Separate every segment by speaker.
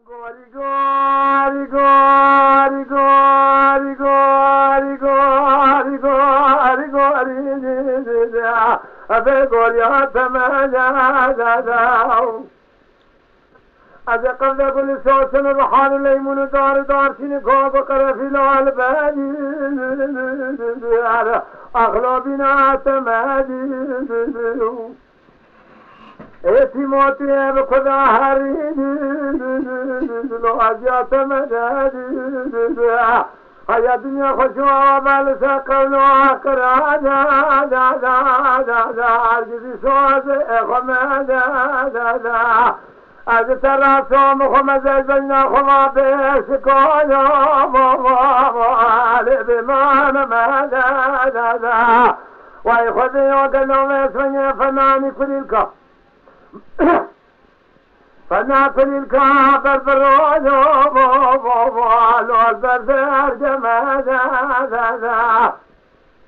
Speaker 1: Gori, gori, gori, gori, gori, gori, gori, gori, ave gori از قبل كل سوسن الرحان الليمون دار دار سين كوب قرفيل والبادي أغلبنا تمادي ایتی موتی به خدا هرینی لو اجات مدادی هیا دنیا خوشوا بال سقل و آخر عجزی سواز اخمد از تراسو مخمز زلنا خما بیش کایا موالی بمان مداد وای خودی و دلو میسونی فنانی کلیلکا فناكل الكافر بالرجو والو البردر جمادا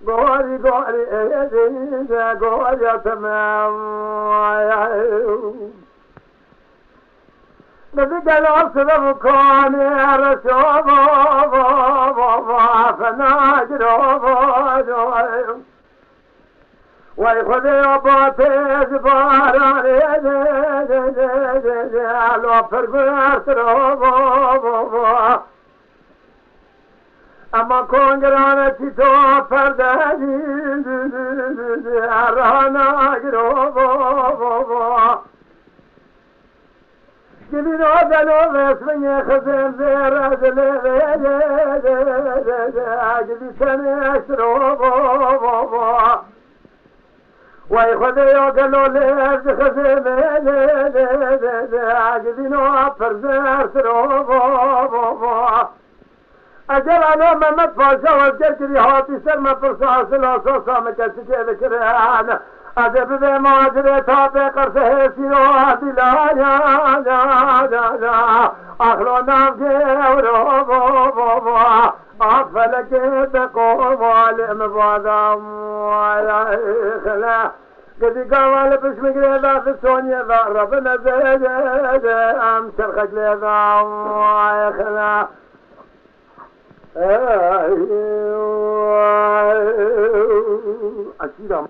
Speaker 1: قولي قولي قولي يا تمام نبي قالوا سبب كوني يا رسول فناجروا وای خدای آباته زبارانه لو پرگرت رو اما کنگرانه چی تو پردازی رانا گرو جبین آدلو بسمنی خزن زیر ازلی جبی سنش رو وای خدایا گلو لرز خزمه عجبینو پرزر سرو اجل انا محمد پاشا و جرگری هاتی سر من پرسا سلاسا سام کسی که بکران عجب به ماجره تا به قرصه سیرو عدلا اخلو نام جورو فلك تقوم والم بادام ويا خلا قد قال بسمك لذا في السونيا ذا ربنا زيد ام شرخك لذا ويا خلا أكيد